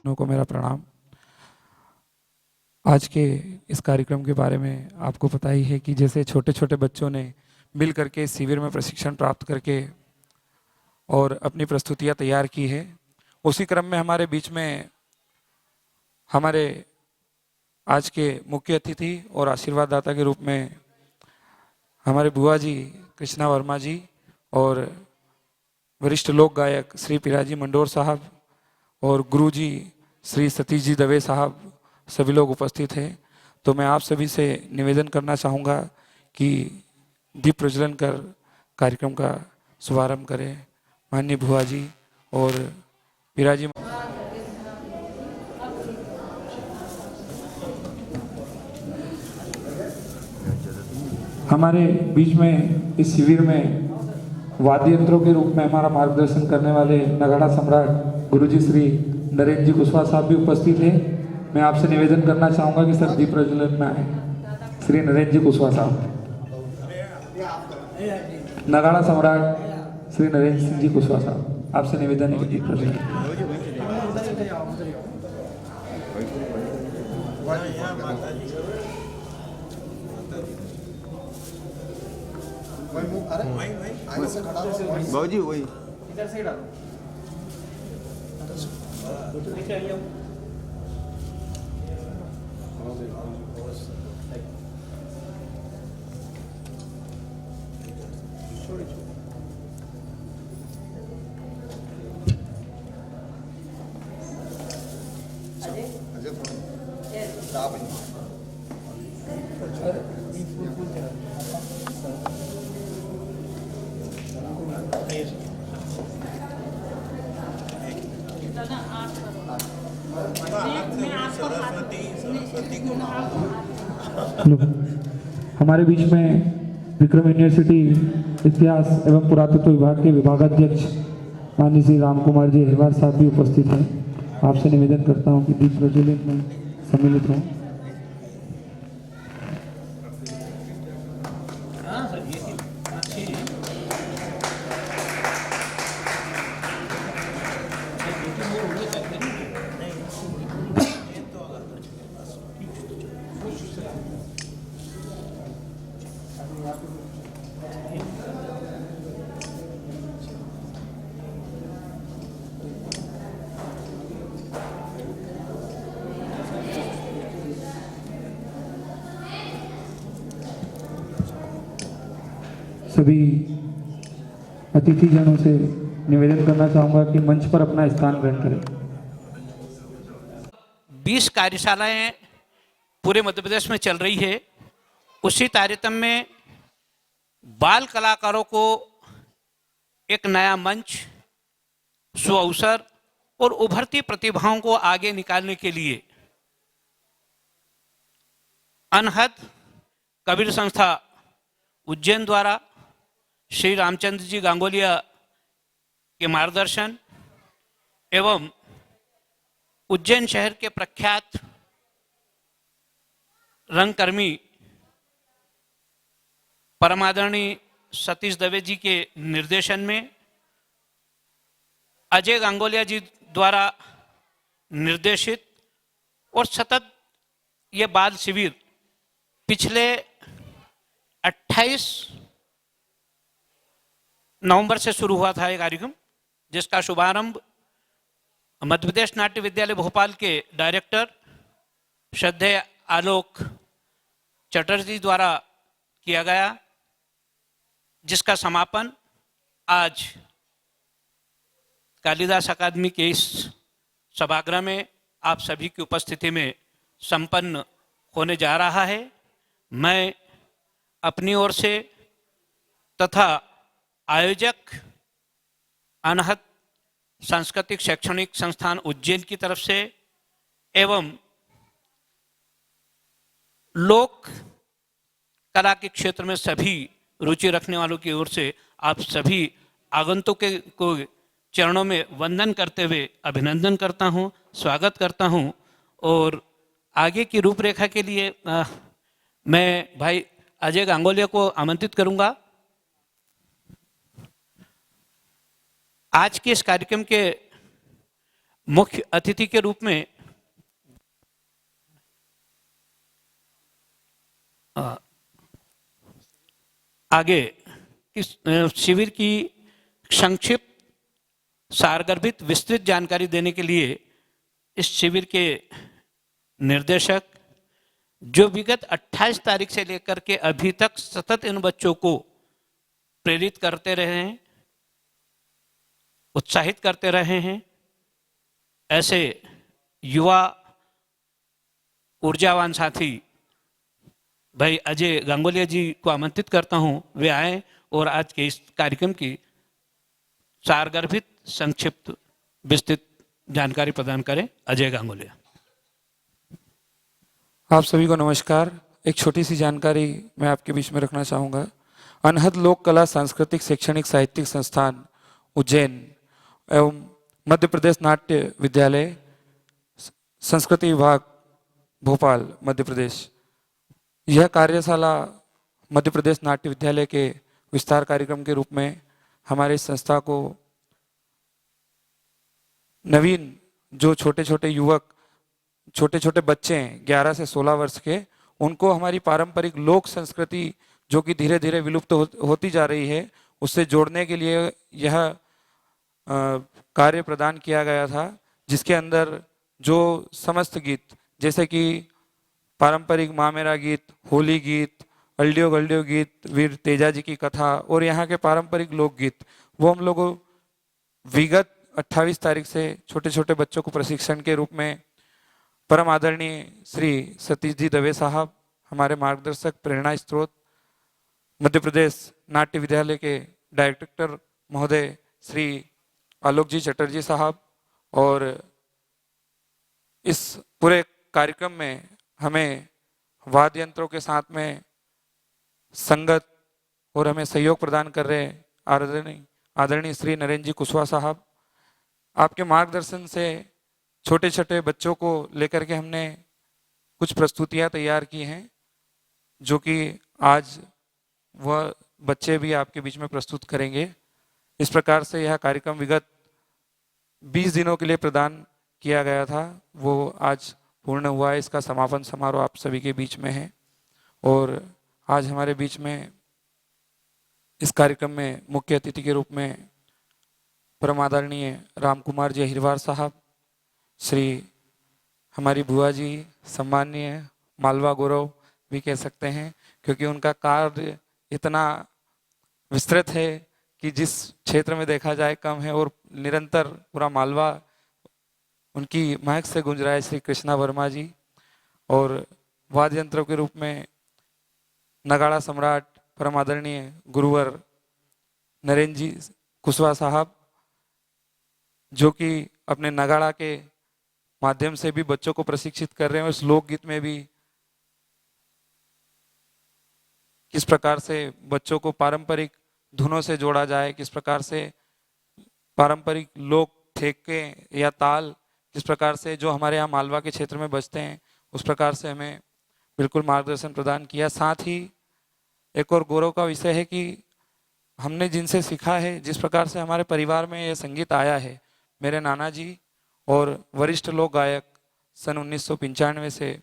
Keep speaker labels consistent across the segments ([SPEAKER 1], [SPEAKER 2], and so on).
[SPEAKER 1] को मेरा प्रणाम। आज के इस कार्यक्रम के बारे में आपको पता ही है कि जैसे छोटे छोटे बच्चों ने मिल करके शिविर में प्रशिक्षण प्राप्त करके और अपनी प्रस्तुतियां तैयार की है, उसी क्रम में हमारे बीच में हमारे आज के मुख्य अतिथि और आशीर्वाद दाता के रूप में हमारे बुआ जी कृष्णा वर्मा जी और वरिष्ठ लोक गायक श्री पिराजी मंडोर साहब और गुरुजी श्री सतीश जी दवे साहब सभी लोग उपस्थित हैं। तो मैं आप सभी से निवेदन करना चाहूँगा कि दीप प्रज्वलन कर कार्यक्रम का शुभारंभ करें। माननीय बुआ जी और पिराजी। हमारे बीच में इस शिविर में वाद्य यंत्रों के रूप में हमारा मार्गदर्शन करने वाले नगाड़ा सम्राट गुरुजी श्री नरेंद्र जी कुशवाहा साहब भी उपस्थित हैं। मैं आपसे निवेदन करना चाहूँगा कि सर दीप प्रज्वलन में आए श्री नरेंद्र जी कुशवाहा साहब। नगाड़ा सम्राट श्री नरेंद्र सिंह जी कुशवाहा साहब, आपसे निवेदन है कि दीप प्रज्वलन।
[SPEAKER 2] बाबूजी वही
[SPEAKER 3] इधर से डालो। नीचे आइए।
[SPEAKER 1] हमारे बीच में विक्रम यूनिवर्सिटी इतिहास एवं पुरातत्व विभाग के विभागाध्यक्ष माननीय श्री राम कुमार जी अहिरवार साहब भी उपस्थित हैं। आपसे निवेदन करता हूं कि दीप प्रज्वलन में सम्मिलित हों। सभी अतिथिजनों से निवेदन करना चाहूँगा कि मंच पर अपना स्थान ग्रहण करें।
[SPEAKER 4] 20 कार्यशालाएं पूरे मध्य प्रदेश में चल रही है। उसी तारतम्य में बाल कलाकारों को एक नया मंच, सुअवसर और उभरती प्रतिभाओं को आगे निकालने के लिए अनहद कबीर संस्था उज्जैन द्वारा श्री रामचंद्र जी गांगोलिया के मार्गदर्शन एवं उज्जैन शहर के प्रख्यात रंगकर्मी परमादरणीय सतीश दवे जी के निर्देशन में अजय गांगोलिया जी द्वारा निर्देशित और सतत ये बाल शिविर पिछले 28 नवंबर से शुरू हुआ था। ये कार्यक्रम जिसका शुभारंभ मध्य प्रदेश नाट्य विद्यालय भोपाल के डायरेक्टर श्रद्धेय आलोक चटर्जी द्वारा किया गया, जिसका समापन आज कालिदास अकादमी के इस सभागृह में आप सभी की उपस्थिति में संपन्न होने जा रहा है। मैं अपनी ओर से तथा आयोजक अनहद सांस्कृतिक शैक्षणिक संस्थान उज्जैन की तरफ से एवं लोक कला के क्षेत्र में सभी रुचि रखने वालों की ओर से आप सभी आगंतुकों को चरणों में वंदन करते हुए अभिनंदन करता हूं, स्वागत करता हूं। और आगे की रूपरेखा के लिए मैं भाई अजय गांगोलिया को आमंत्रित करूंगा। आज के इस कार्यक्रम के मुख्य अतिथि के रूप में आगे इस शिविर की संक्षिप्त सारगर्भित विस्तृत जानकारी देने के लिए इस शिविर के निर्देशक, जो विगत 28 तारीख से लेकर के अभी तक सतत इन बच्चों को प्रेरित करते रहे हैं, उत्साहित करते रहे हैं, ऐसे युवा ऊर्जावान साथी भाई अजय गांगुलिया जी को आमंत्रित करता हूं, वे आए और आज के इस कार्यक्रम की सारगर्भित संक्षिप्त विस्तृत जानकारी प्रदान करें। अजय गांगुलिया।
[SPEAKER 1] आप सभी को नमस्कार। एक छोटी सी जानकारी मैं आपके बीच में रखना चाहूँगा। अनहद लोक कला सांस्कृतिक शैक्षणिक साहित्यिक संस्थान उज्जैन एवं मध्य प्रदेश नाट्य विद्यालय संस्कृति विभाग भोपाल मध्य प्रदेश, यह कार्यशाला मध्य प्रदेश नाट्य विद्यालय के विस्तार कार्यक्रम के रूप में हमारे इस संस्था को नवीन जो छोटे छोटे युवक, छोटे छोटे बच्चे हैं 11 से 16 वर्ष के, उनको हमारी पारंपरिक लोक संस्कृति जो कि धीरे धीरे विलुप्त होती जा रही है, उससे जोड़ने के लिए यह कार्य प्रदान किया गया था, जिसके अंदर जो समस्त गीत जैसे कि पारंपरिक माँ मेरा गीत, होली गीत, अल्डियो गल्डियो गीत, वीर तेजा जी की कथा और यहाँ के पारंपरिक लोकगीत, वो हम लोगों विगत 28 तारीख से छोटे छोटे बच्चों को प्रशिक्षण के रूप में परम आदरणीय श्री सतीश जी दवे साहब, हमारे मार्गदर्शक, प्रेरणा स्रोत, मध्य प्रदेश नाट्य विद्यालय के डायरेक्टर महोदय श्री आलोक जी चटर्जी साहब, और इस पूरे कार्यक्रम में हमें वाद्य यंत्रों के साथ में संगत और हमें सहयोग प्रदान कर रहे आदरणीय श्री नरेंद्र जी कुशवाहा साहब। आपके मार्गदर्शन से छोटे छोटे बच्चों को लेकर के हमने कुछ प्रस्तुतियां तैयार की हैं, जो कि आज वह बच्चे भी आपके बीच में प्रस्तुत करेंगे। इस प्रकार से यह कार्यक्रम विगत 20 दिनों के लिए प्रदान किया गया था, वो आज पूर्ण हुआ है। इसका समापन समारोह आप सभी के बीच में है, और आज हमारे बीच में इस कार्यक्रम में मुख्य अतिथि के रूप में परम आदरणीय राम कुमार जी अहिरवार साहब, श्री हमारी बुआ जी सम्माननीय मालवा गौरव भी कह सकते हैं, क्योंकि उनका कार्य इतना विस्तृत है कि जिस क्षेत्र में देखा जाए कम है, और निरंतर पूरा मालवा उनकी महक से गूंज रहा है। श्री कृष्णा वर्मा जी, और वाद्य यंत्रों के रूप में नगाड़ा सम्राट परम आदरणीय गुरुवर नरेंद्र जी कुशवाहा साहब, जो कि अपने नगाड़ा के माध्यम से भी बच्चों को प्रशिक्षित कर रहे हैं। उस लोकगीत में भी किस प्रकार से बच्चों को पारंपरिक धुनों से जोड़ा जाए, किस प्रकार से पारंपरिक लोक ठेके या ताल किस प्रकार से जो हमारे यहाँ मालवा के क्षेत्र में बजते हैं, उस प्रकार से हमें बिल्कुल मार्गदर्शन प्रदान किया। साथ ही एक और गौरव का विषय है कि हमने जिनसे सीखा है, जिस प्रकार से हमारे परिवार में यह संगीत आया है, मेरे नाना जी और वरिष्ठ लोक गायक सन 1995 से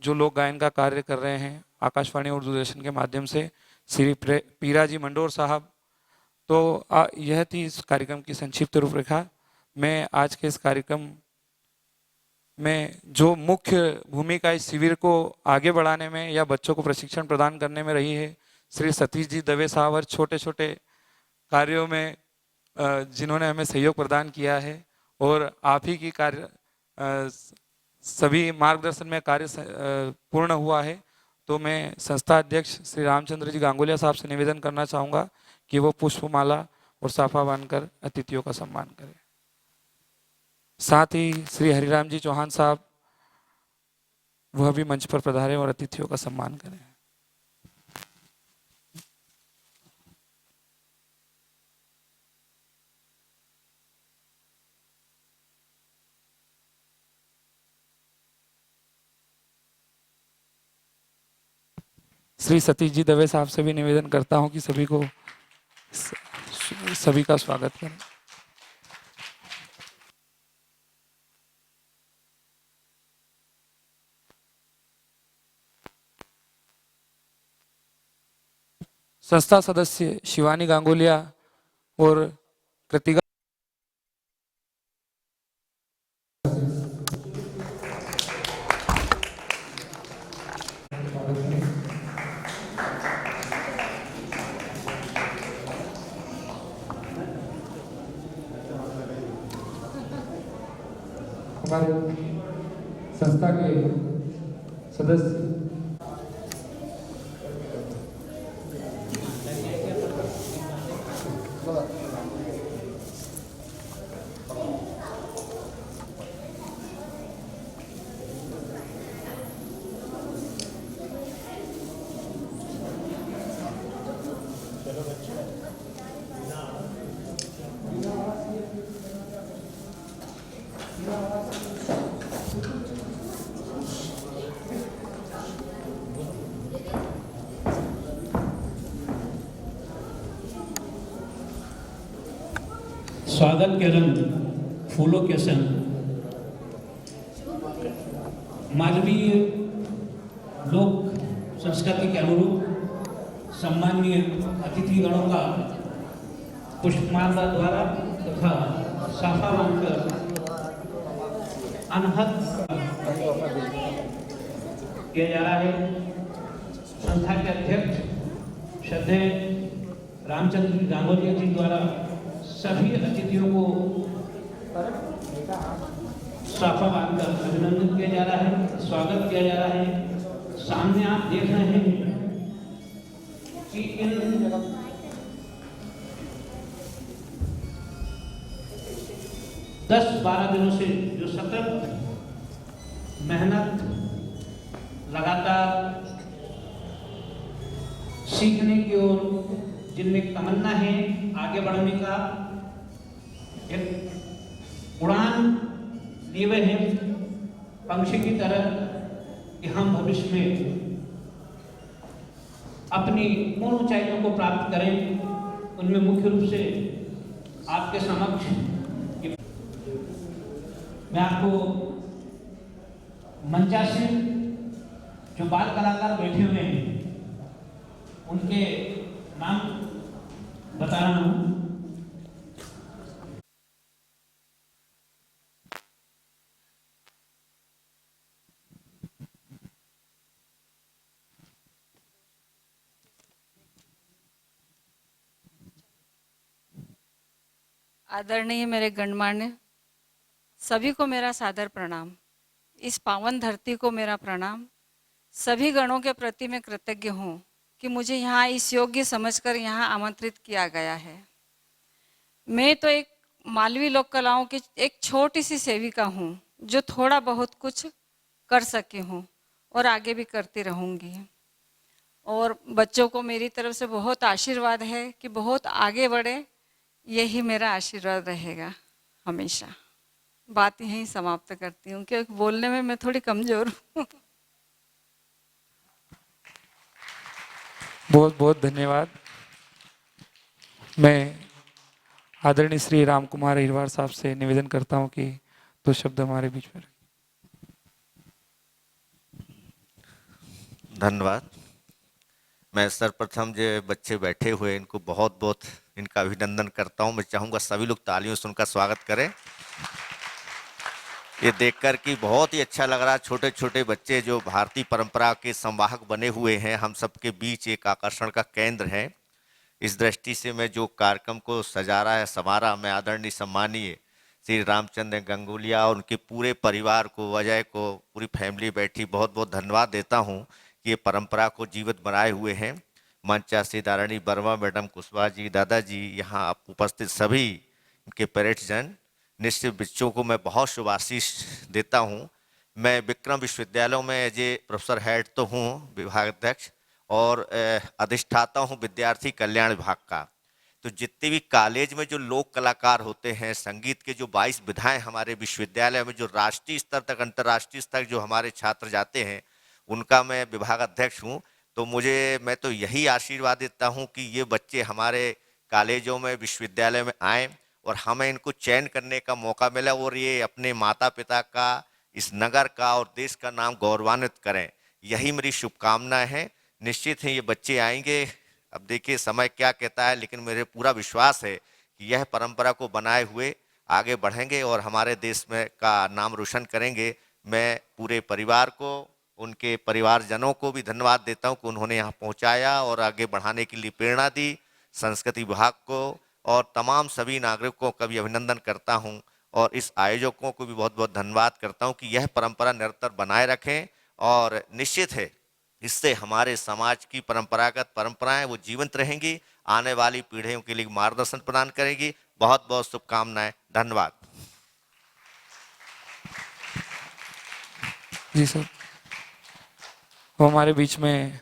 [SPEAKER 1] जो लोक गायन का कार्य कर रहे हैं आकाशवाणी और दूरदर्शन के माध्यम से, श्री पीरा जी मंडोर साहब। तो यह थी इस कार्यक्रम की संक्षिप्त रूपरेखा। मैं आज के इस कार्यक्रम में जो मुख्य भूमिका इस शिविर को आगे बढ़ाने में या बच्चों को प्रशिक्षण प्रदान करने में रही है, श्री सतीश जी दवे साहब, और छोटे छोटे कार्यों में जिन्होंने हमें सहयोग प्रदान किया है, और आप ही की कार्य सभी मार्गदर्शन में कार्य पूर्ण हुआ है। तो मैं संस्था अध्यक्ष श्री रामचंद्र जी गांगुलिया साहब से निवेदन करना चाहूँगा कि वो पुष्पमाला और साफा बांधकर अतिथियों का सम्मान करें। साथ ही श्री हरिराम जी चौहान साहब, वह भी मंच पर पधारें और अतिथियों का सम्मान करें। श्री सतीश जी दवे साहब से भी निवेदन करता हूं कि सभी का स्वागत करें। संस्था सदस्य शिवानी गांगुलिया और कृतिका हमारे संस्था के सदस्य
[SPEAKER 4] स्वागत के रंग फूलों के संग मानवीय लोक संस्कृति के अनुरूप सम्माननीय अतिथिगणों का पुष्पमाला द्वारा तथा साफा बांधकर अनहद किया जा रहा है। संस्था के अध्यक्ष श्रद्धेय रामचंद्र गांगुलिया जी द्वारा सभी अतिथियों को साफा बांधकर अभिनंदन किया जा रहा है, स्वागत किया जा रहा है। सामने आप देख रहे हैं कि इन दस 12 दिनों से जो सतत मेहनत, लगातार सीखने की ओर जिनमें तमन्ना है आगे बढ़ने का, एक उड़ान लिए हुए हैं पंक्षी की तरह कि हम भविष्य में अपनी उन ऊंचाइयों को प्राप्त करें। उनमें मुख्य रूप से आपके समक्ष मैं आपको मंचासीन जो बाल कलाकार बैठे हुए हैं उनके नाम बता रहा हूं।
[SPEAKER 2] आदरणीय मेरे गणमान्य सभी को मेरा सादर प्रणाम। इस पावन धरती को मेरा प्रणाम। सभी गणों के प्रति मैं कृतज्ञ हूँ कि मुझे यहाँ इस योग्य समझकर यहाँ आमंत्रित किया गया है। मैं तो एक मालवी लोक कलाओं की एक छोटी सी सेविका हूँ जो थोड़ा बहुत कुछ कर सकी हूँ और आगे भी करती रहूँगी। और बच्चों को मेरी तरफ से बहुत आशीर्वाद है कि बहुत आगे बढ़े, यही मेरा आशीर्वाद रहेगा हमेशा। बात यहीं समाप्त करती हूँ क्योंकि बोलने में मैं थोड़ी कमजोर हूँ।
[SPEAKER 1] बहुत बहुत धन्यवाद। मैं आदरणीय श्री राम कुमार अहिरवार साहब से निवेदन करता हूं कि दो शब्द हमारे बीच में रखें।
[SPEAKER 5] धन्यवाद। मैं सर्वप्रथम जो बच्चे बैठे हुए इनको बहुत बहुत इनका अभिनंदन करता हूं। मैं चाहूँगा सभी लोग तालियों से उनका स्वागत करें। ये देखकर कि बहुत ही अच्छा लग रहा है। छोटे छोटे बच्चे जो भारतीय परंपरा के संवाहक बने हुए हैं, हम सबके बीच एक आकर्षण का केंद्र है। इस दृष्टि से मैं जो कार्यक्रम को सजा रहा है समारा, मैं आदरणीय सम्मानीय श्री रामचंद्र गांगुलिया और उनके पूरे परिवार को, अजय को, पूरी फैमिली बैठी बहुत बहुत धन्यवाद देता हूँ कि ये परंपरा को जीवित बनाए हुए हैं। मंचासीन आदरणीय वर्मा मैडम, कुशवाहा जी, दादाजी, यहाँ उपस्थित सभी इनके पेरेंट्सजन, निश्चित बच्चों को मैं बहुत शुभ आशीष देता हूँ। मैं विक्रम विश्वविद्यालयों में एज ए प्रोफेसर हेड तो हूँ, विभागाध्यक्ष, और अधिष्ठाता हूँ विद्यार्थी कल्याण विभाग का। तो जितने भी कॉलेज में जो लोक कलाकार होते हैं, संगीत के जो 22 विधाएं हमारे विश्वविद्यालय में जो राष्ट्रीय स्तर तक, अंतर्राष्ट्रीय स्तर तक जो हमारे छात्र जाते हैं, उनका मैं विभाग अध्यक्ष हूँ। तो मैं तो यही आशीर्वाद देता हूँ कि ये बच्चे हमारे कॉलेजों में, विश्वविद्यालय में आएँ और हमें इनको चयन करने का मौका मिला और ये अपने माता पिता का, इस नगर का और देश का नाम गौरवान्वित करें। यही मेरी शुभकामनाएं हैं। निश्चित है ये बच्चे आएंगे, अब देखिए समय क्या कहता है, लेकिन मेरे पूरा विश्वास है कि यह परंपरा को बनाए हुए आगे बढ़ेंगे और हमारे देश में का नाम रोशन करेंगे। मैं पूरे परिवार को, उनके परिवारजनों को भी धन्यवाद देता हूं कि उन्होंने यहाँ पहुंचाया और आगे बढ़ाने के लिए प्रेरणा दी। संस्कृति विभाग को और तमाम सभी नागरिकों का भी अभिनंदन करता हूं और इस आयोजकों को भी बहुत बहुत धन्यवाद करता हूं कि यह परंपरा निरंतर बनाए रखें और निश्चित है इससे हमारे समाज की परंपरागत परंपराएं वो जीवंत रहेंगी, आने वाली पीढ़ियों के लिए मार्गदर्शन प्रदान करेगी। बहुत बहुत शुभकामनाएं, धन्यवाद।
[SPEAKER 1] जी सर। वो हमारे बीच में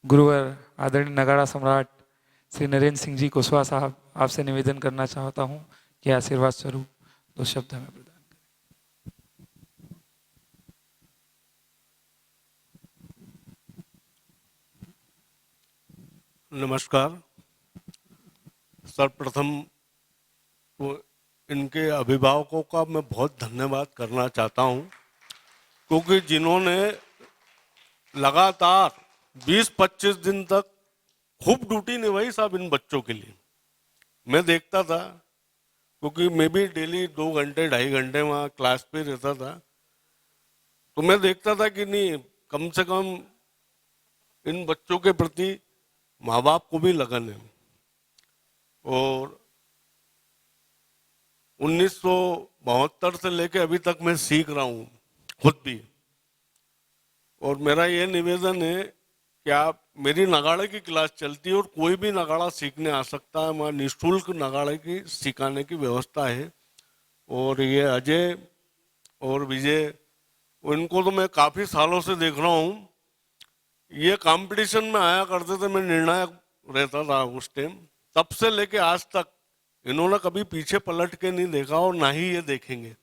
[SPEAKER 1] गुरुवर आदरणीय नगाड़ा सम्राट श्री नरेंद्र सिंह जी कुशवाहा साहब, आपसे निवेदन करना चाहता हूं कि आशीर्वाद स्वरूप दो शब्द हमें प्रदान करें।
[SPEAKER 6] नमस्कार। सर्वप्रथम तो इनके अभिभावकों का मैं बहुत धन्यवाद करना चाहता हूं, क्योंकि जिन्होंने लगातार 20-25 दिन तक खूब ड्यूटी निभाई साहब इन बच्चों के लिए। मैं देखता था, क्योंकि मैं भी डेली 2 घंटे 2.5 घंटे वहाँ क्लास पे रहता था, तो मैं देखता था कि नहीं, कम से कम इन बच्चों के प्रति माँ बाप को भी लगन है। और 1972 से लेके अभी तक मैं सीख रहा हूँ खुद भी। और मेरा ये निवेदन है कि आप, मेरी नगाड़े की क्लास चलती है और कोई भी नगाड़ा सीखने आ सकता है। वहाँ निःशुल्क नगाड़े की सिखाने की व्यवस्था है। और ये अजय और विजय, इनको तो मैं काफ़ी सालों से देख रहा हूँ। ये कंपटीशन में आया करते थे, मैं निर्णायक रहता था उस टाइम। तब से लेके आज तक इन्होंने कभी पीछे पलट के नहीं देखा और ना ही ये देखेंगे।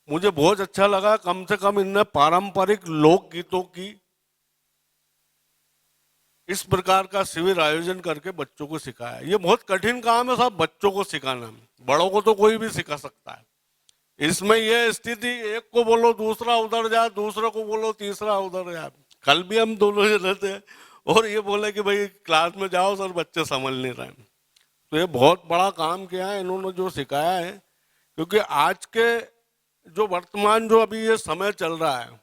[SPEAKER 6] मुझे बहुत अच्छा लगा, कम से कम इनने पारंपरिक लोकगीतों की इस प्रकार का शिविर आयोजन करके बच्चों को सिखाया। ये बहुत कठिन काम है साहब, बच्चों को सिखाना। बड़ों को तो कोई भी सिखा सकता है। इसमें यह स्थिति, एक को बोलो दूसरा उधर जाए, दूसरे को बोलो तीसरा उधर जाए। कल भी हम दोनों जने थे और ये बोले कि भाई क्लास में जाओ सर, बच्चे समझ नहीं रहे। तो ये बहुत बड़ा काम किया है इन्होंने जो सिखाया है। क्योंकि आज के जो वर्तमान जो अभी ये समय चल रहा है,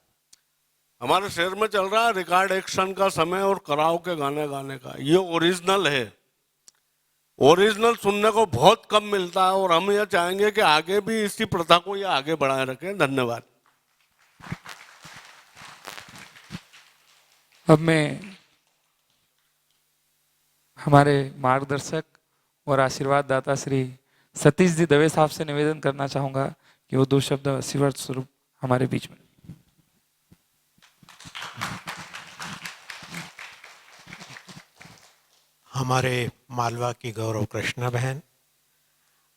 [SPEAKER 6] हमारे शहर में चल रहा है रिकॉर्ड एक्शन का समय और कराओके गाने गाने का। ये ओरिजिनल है, ओरिजिनल सुनने को बहुत कम मिलता है। और हम ये चाहेंगे कि आगे भी इसी प्रथा को ये आगे बढ़ाए रखें। धन्यवाद।
[SPEAKER 1] अब मैं हमारे मार्गदर्शक और आशीर्वाद दाता श्री सतीश जी दवे साहब से निवेदन करना चाहूंगा कि वो दो शब्द आशीर्वाद स्वरूप हमारे बीच में।
[SPEAKER 7] हमारे मालवा की गौरव कृष्णा बहन,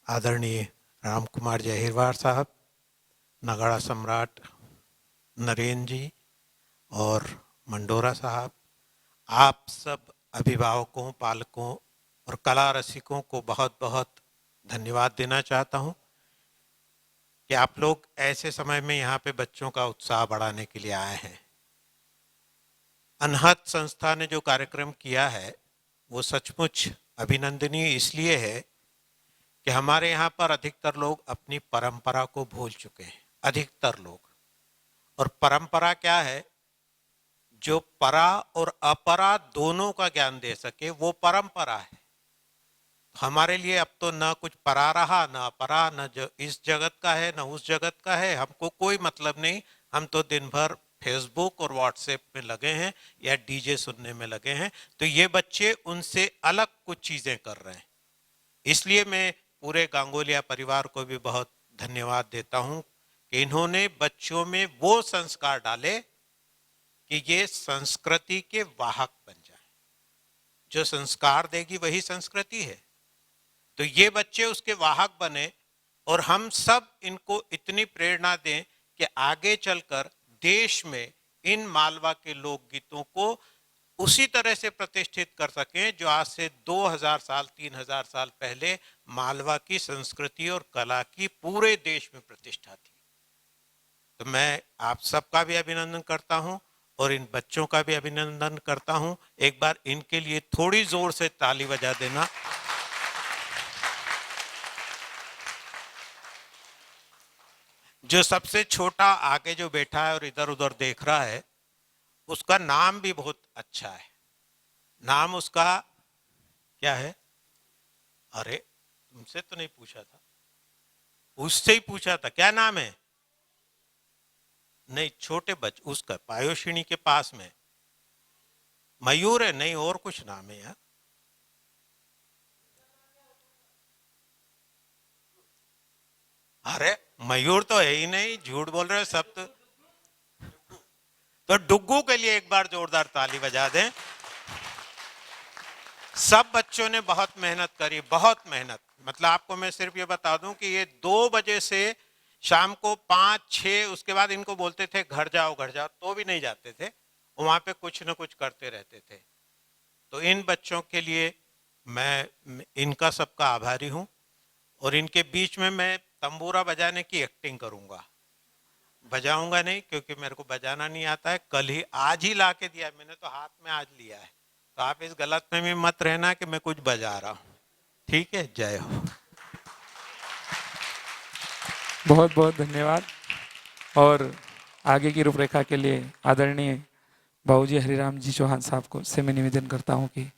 [SPEAKER 7] आदरणीय राम कुमार जहीरवार साहब, नगाड़ा सम्राट नरेंद्र जी और मंडोरा साहब, आप सब अभिभावकों, पालकों और कला रसिकों को बहुत बहुत धन्यवाद देना चाहता हूं कि आप लोग ऐसे समय में यहाँ पे बच्चों का उत्साह बढ़ाने के लिए आए हैं। अनहद संस्था ने जो कार्यक्रम किया है वो सचमुच अभिनंदनीय इसलिए है कि हमारे यहाँ पर अधिकतर लोग अपनी परंपरा को भूल चुके हैं, अधिकतर लोग। और परंपरा क्या है? जो परा और अपरा दोनों का ज्ञान दे सके, वो परंपरा है। हमारे लिए अब तो न कुछ परा रहा, न अपरा, न जो इस जगत का है न उस जगत का है, हमको कोई मतलब नहीं। हम तो दिन भर फेसबुक और व्हाट्सएप में लगे हैं या डीजे सुनने में लगे हैं। तो ये बच्चे उनसे अलग कुछ चीजें कर रहे हैं। इसलिए मैं पूरे गांगुलिया परिवार को भी बहुत धन्यवाद देता हूं कि इन्होंने बच्चों में वो संस्कार डाले कि ये संस्कृति के वाहक बन जाए। जो संस्कार देगी वही संस्कृति है। तो ये बच्चे उसके वाहक बने और हम सब इनको इतनी प्रेरणा दें कि आगे चलकर देश में इन मालवा के लोकगीतों को उसी तरह से प्रतिष्ठित कर सकें जो आज से 2000 साल 3000 साल पहले मालवा की संस्कृति और कला की पूरे देश में प्रतिष्ठा थी। तो मैं आप सबका भी अभिनंदन करता हूं और इन बच्चों का भी अभिनंदन करता हूं। एक बार इनके लिए थोड़ी जोर से ताली बजा देना। जो सबसे छोटा आगे जो बैठा है और इधर उधर देख रहा है, उसका नाम भी बहुत अच्छा है। नाम उसका क्या है? अरे तुमसे तो नहीं पूछा था, उससे ही पूछा था, क्या नाम है? नहीं, छोटे बच्चे उसका पायोशिनी के पास में मयूर है, नहीं और कुछ नाम है यार। अरे मयूर तो है ही नहीं, झूठ बोल रहे हो सब। तो डुग्गू के लिए एक बार जोरदार ताली बजा दें। सब बच्चों ने बहुत मेहनत करी, बहुत मेहनत। मतलब आपको मैं सिर्फ ये बता दूं कि ये 2 बजे से शाम को 5-6, उसके बाद इनको बोलते थे घर जाओ घर जाओ, तो भी नहीं जाते थे, वहां पे कुछ न कुछ करते रहते थे। तो इन बच्चों के लिए मैं इनका सबका आभारी हूं। और इनके बीच में मैं तंबूरा बजाने की एक्टिंग करूंगा, बजाऊंगा नहीं क्योंकि मेरे को बजाना नहीं आता है। कल ही आज ही ला के दिया मैंने, तो हाथ में आज लिया है, तो आप इस गलत में मत रहना कि मैं कुछ बजा रहा हूं। ठीक है, जय हो।
[SPEAKER 1] बहुत बहुत धन्यवाद। और आगे की रूपरेखा के लिए आदरणीय बाबूजी हरिराम जी चौहान साहब को से मैं निवेदन करता हूं कि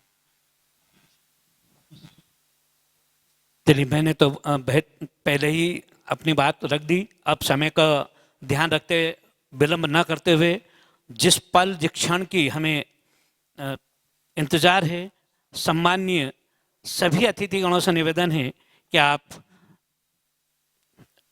[SPEAKER 4] चलिए, मैंने तो पहले ही अपनी बात रख दी। अब समय का ध्यान रखते, विलंब न करते हुए, जिस पल जिस क्षण की हमें इंतजार है, सम्माननीय सभी अतिथिगणों से निवेदन है कि आप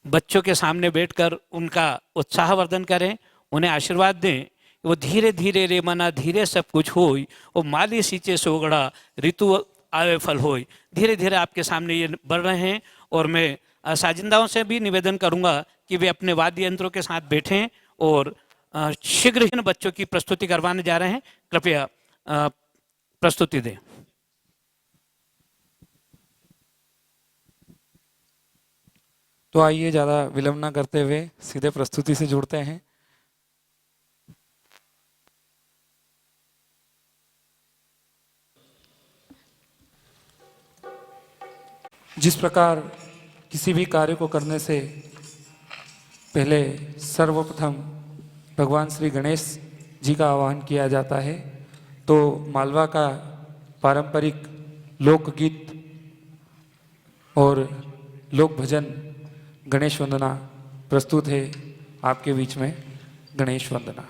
[SPEAKER 4] बच्चों के सामने बैठकर उनका उत्साहवर्धन करें, उन्हें आशीर्वाद दें। वो धीरे धीरे रे मना धीरे सब कुछ होई, वो माली सींचे सोगड़ा ऋतु आवे फल होई। धीरे धीरे आपके सामने ये बढ़ रहे हैं। और मैं साजिंदाओं से भी निवेदन करूंगा कि वे अपने वाद्य यंत्रों के साथ बैठें और शीघ्र ही बच्चों की प्रस्तुति करवाने जा रहे हैं। कृपया प्रस्तुति दें।
[SPEAKER 1] तो आइए ज़्यादा विलंब न करते हुए सीधे प्रस्तुति से जुड़ते हैं। जिस प्रकार किसी भी कार्य को करने से पहले सर्वप्रथम भगवान श्री गणेश जी का आह्वान किया जाता है, तो मालवा का पारंपरिक लोकगीत और लोक भजन गणेश वंदना प्रस्तुत है आपके बीच में। गणेश वंदना।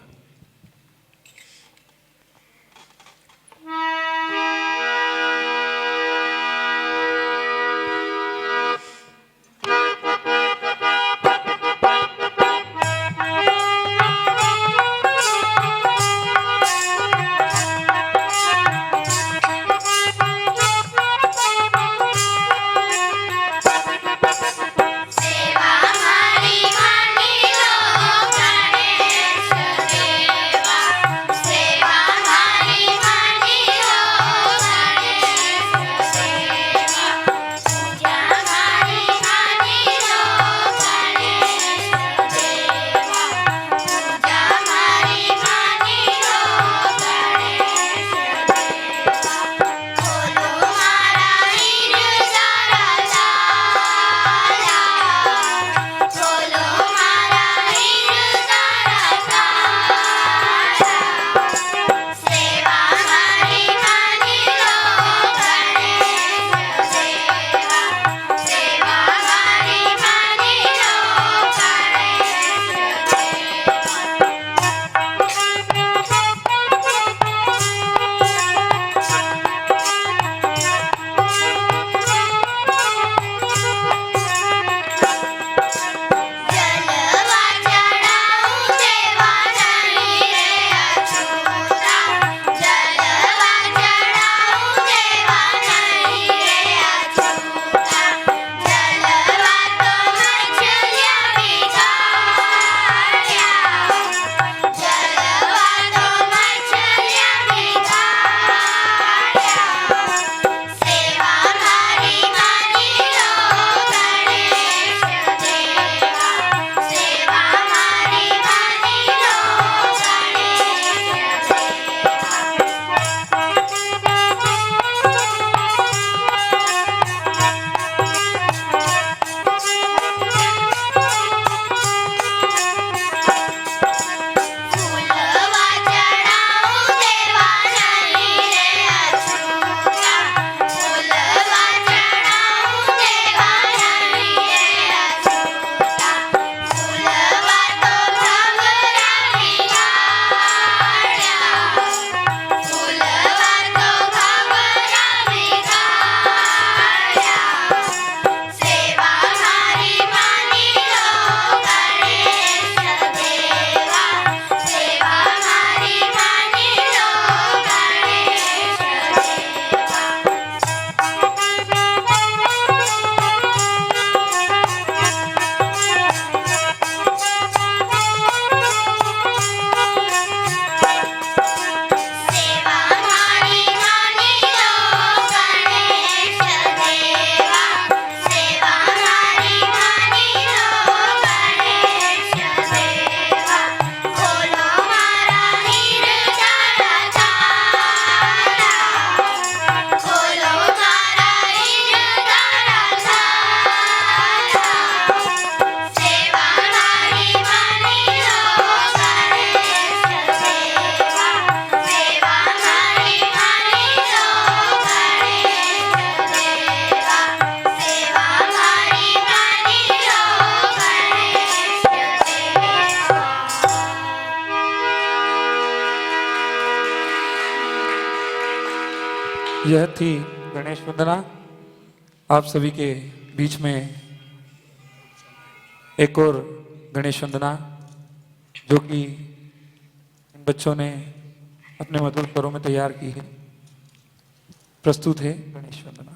[SPEAKER 8] सेवा हरि मानी लो गणेश देव।
[SPEAKER 1] यह थी गणेश वंदना। आप सभी के बीच में एक और गणेश वंदना जो कि इन बच्चों ने अपने मधुर स्वरों में तैयार की है, प्रस्तुत है गणेश वंदना।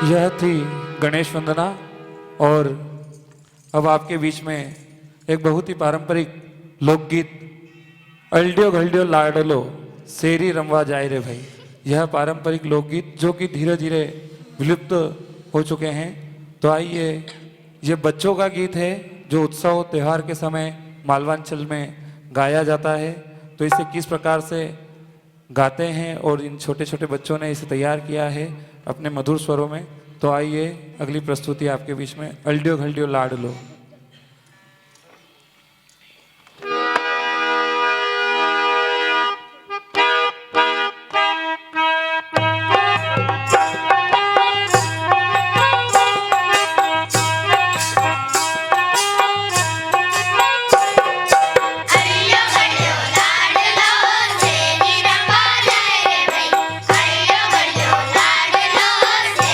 [SPEAKER 1] यह थी गणेश वंदना। और अब आपके बीच में एक बहुत ही पारंपरिक लोकगीत अल्डियो घल्डियो लाडलो शेरी रमवा जाए रे भाई, यह पारंपरिक लोकगीत जो कि धीरे धीरे विलुप्त हो चुके हैं। तो आइए, ये बच्चों का गीत है जो उत्सव त्यौहार के समय मालवांचल में गाया जाता है। तो इसे किस प्रकार से गाते हैं और इन छोटे छोटे बच्चों ने इसे तैयार किया है अपने मधुर स्वरों में। तो आइए, अगली प्रस्तुति आपके बीच में अल्डियो घल्डियो लाडलो।
[SPEAKER 8] Thank you.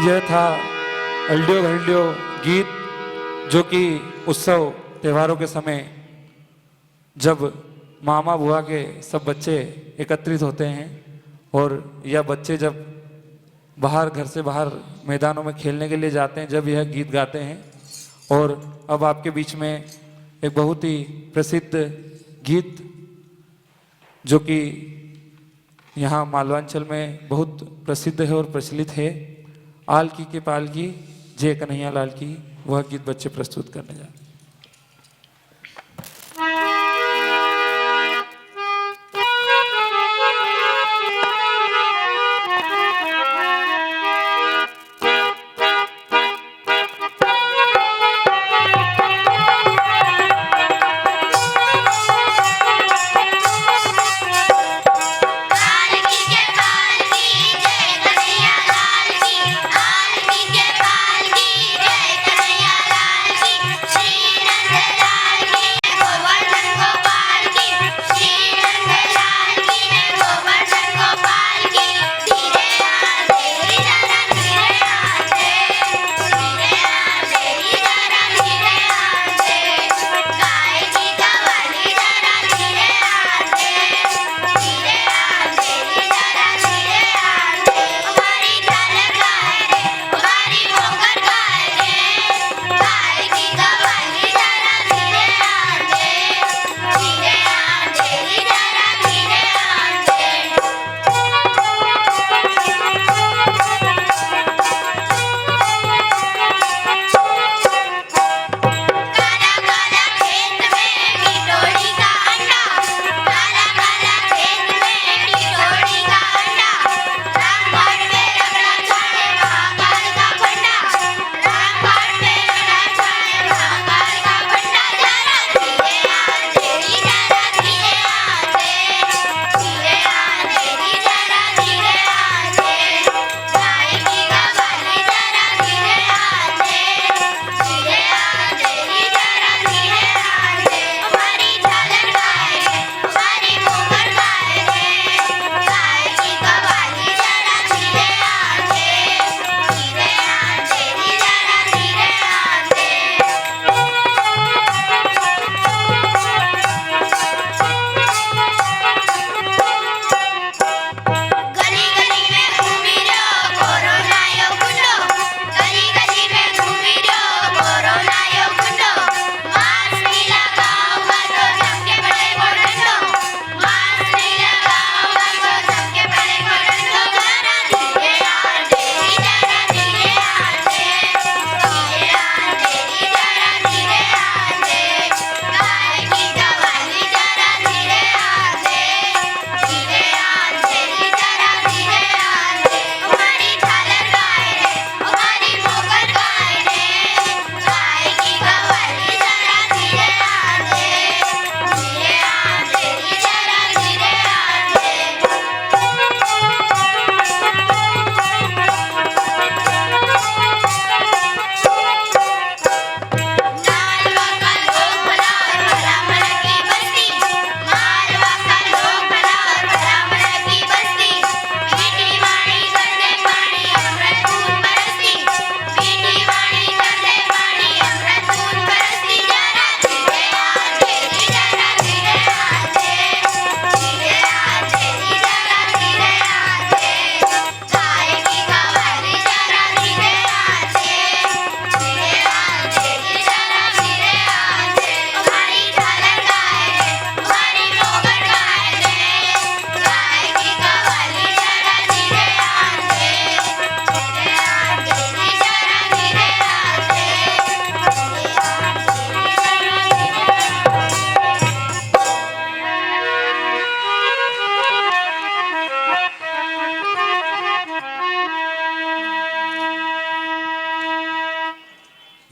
[SPEAKER 1] यह था अल्डियो घल्डियो गीत जो कि उत्सव त्योहारों के समय जब मामा बुआ के सब बच्चे एकत्रित होते हैं और यह बच्चे जब बाहर घर से बाहर मैदानों में खेलने के लिए जाते हैं जब यह गीत गाते हैं। और अब आपके बीच में एक बहुत ही प्रसिद्ध गीत जो कि यहाँ मालवांचल में बहुत प्रसिद्ध है और प्रचलित है, आल की के पाल की जय कन्हैया लाल की, वह गीत बच्चे प्रस्तुत करने जा रहे हैं।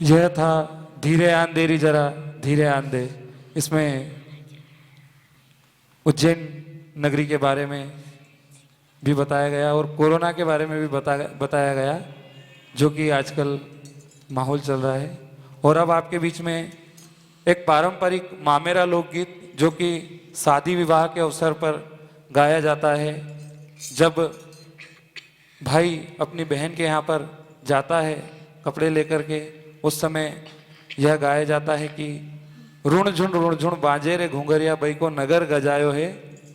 [SPEAKER 1] यह था धीरे आंधेरी जरा धीरे आंधे। इसमें उज्जैन नगरी के बारे में भी बताया गया और कोरोना के बारे में भी बताया गया जो कि आजकल माहौल चल रहा है। और अब आपके बीच में एक पारंपरिक मामेरा लोकगीत जो कि शादी विवाह के अवसर पर गाया जाता है। जब भाई अपनी बहन के यहाँ पर जाता है कपड़े लेकर के, उस समय यह गाया जाता है कि ऋण झुण बाजे रे घुंघरिया बई को नगर गजायो है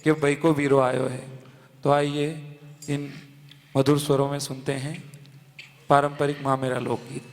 [SPEAKER 1] कि बई को वीरो आयो है। तो आइए इन मधुर स्वरों में सुनते हैं पारंपरिक मामेरा लोकगीत।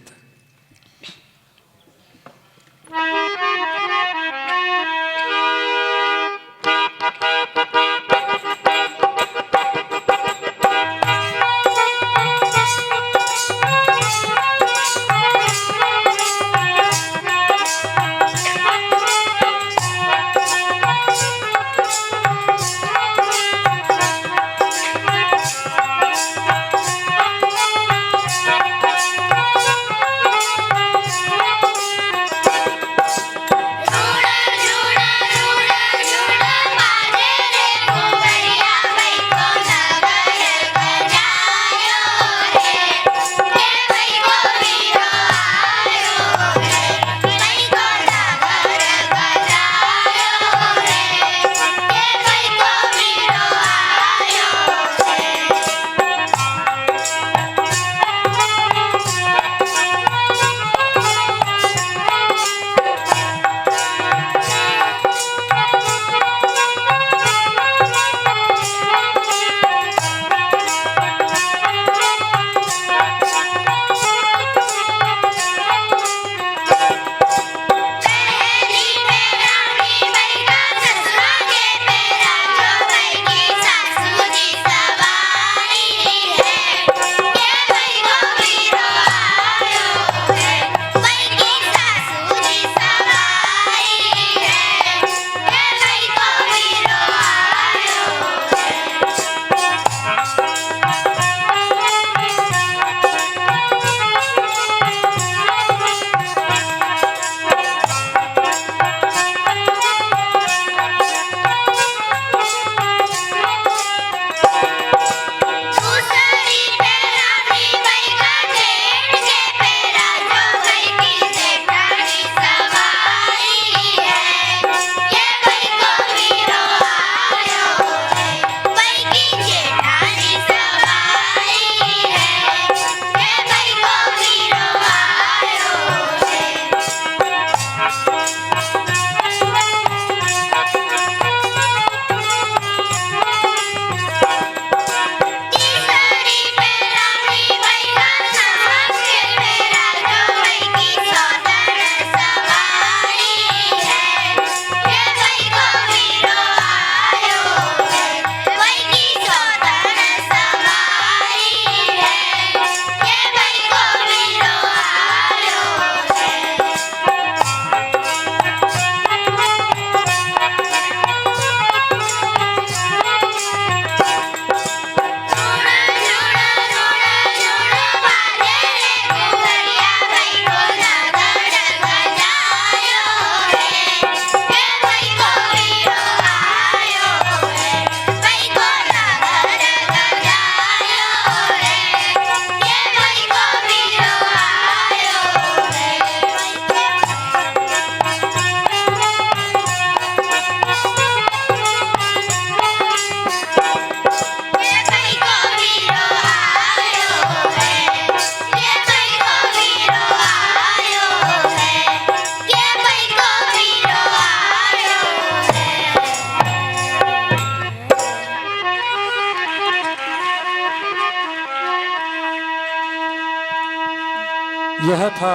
[SPEAKER 1] यह था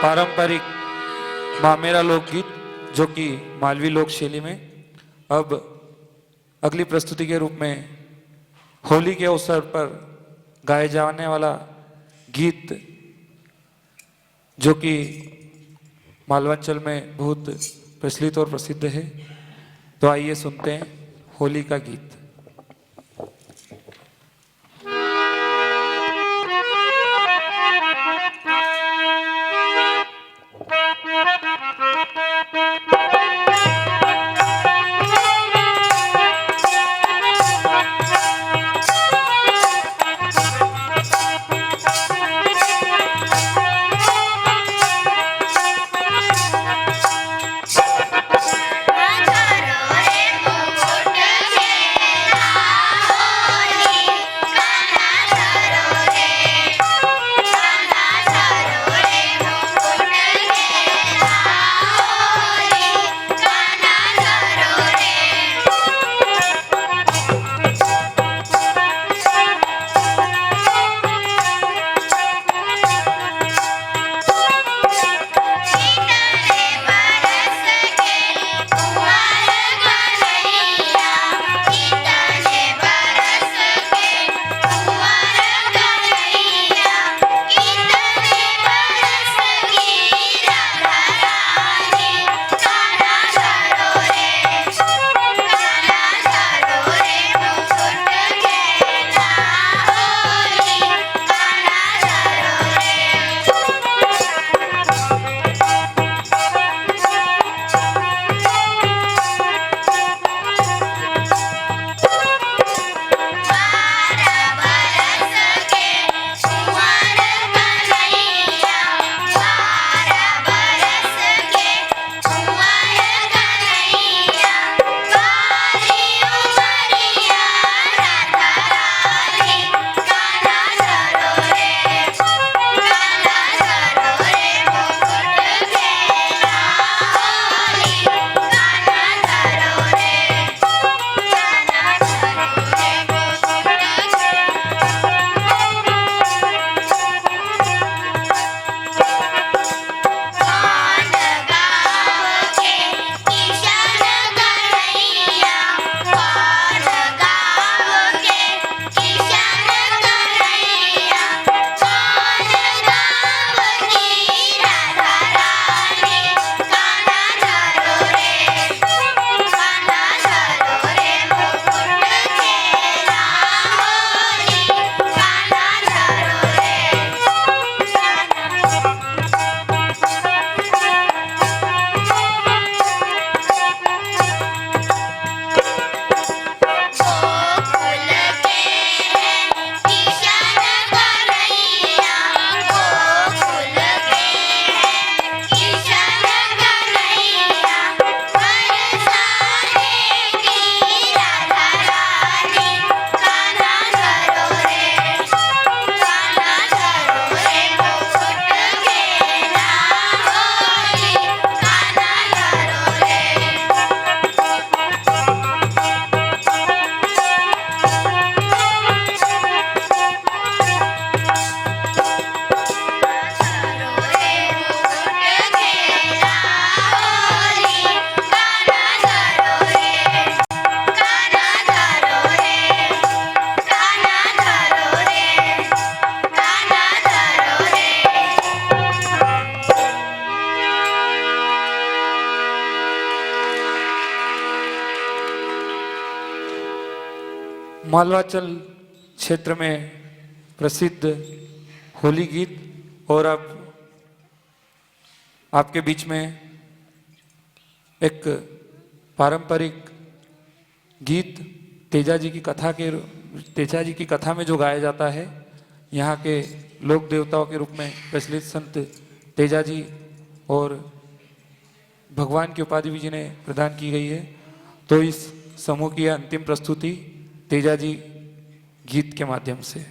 [SPEAKER 1] पारंपरिक मामेरा लोकगीत जो कि मालवी लोक शैली में। अब अगली प्रस्तुति के रूप में होली के अवसर पर गाए जाने वाला गीत जो कि मालवांचल में बहुत प्रचलित और प्रसिद्ध है। तो आइए सुनते हैं होली का गीत।
[SPEAKER 8] रे मुकुट के
[SPEAKER 1] मालवाचल क्षेत्र में प्रसिद्ध होली गीत और अब आपके बीच में एक पारंपरिक गीत तेजा जी की कथा में जो गाया जाता है, यहाँ के लोक देवताओं के रूप में प्रचलित संत तेजा जी और भगवान की उपाधि भी जिन्हें प्रदान की गई है। तो इस समूह की अंतिम प्रस्तुति तेजा जी गीत के माध्यम से।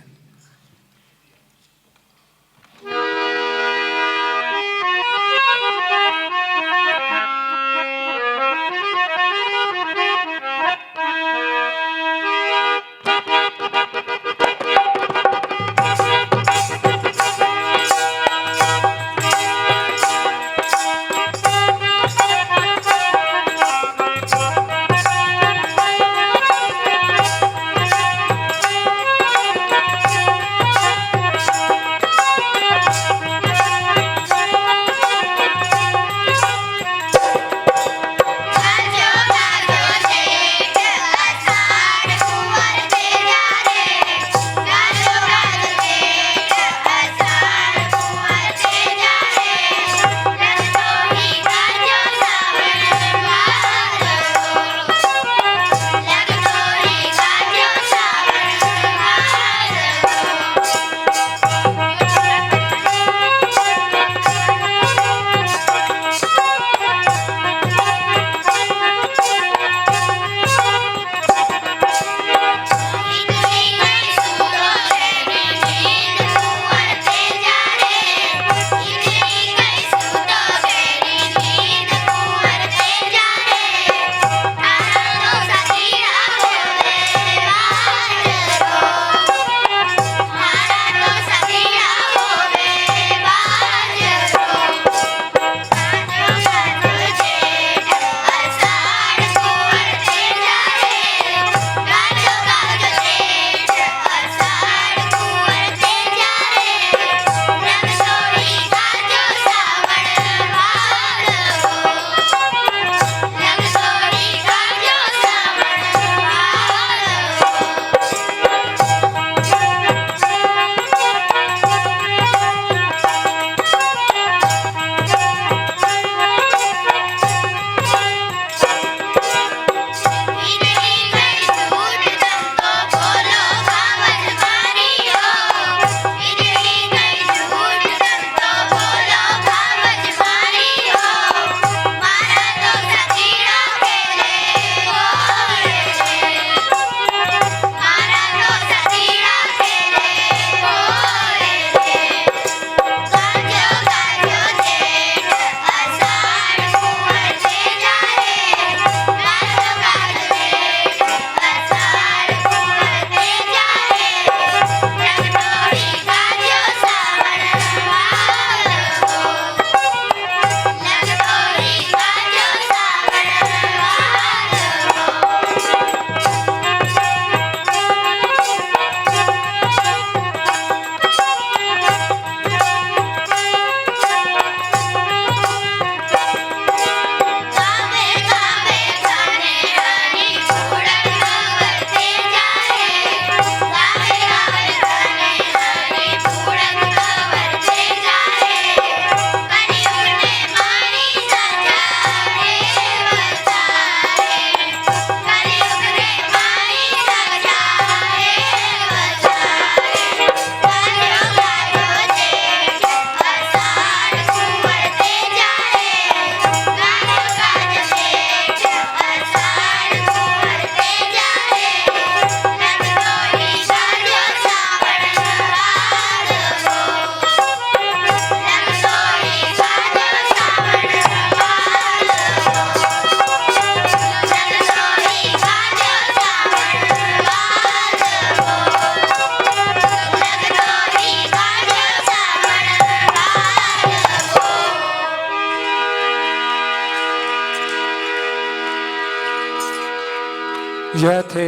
[SPEAKER 1] यह थे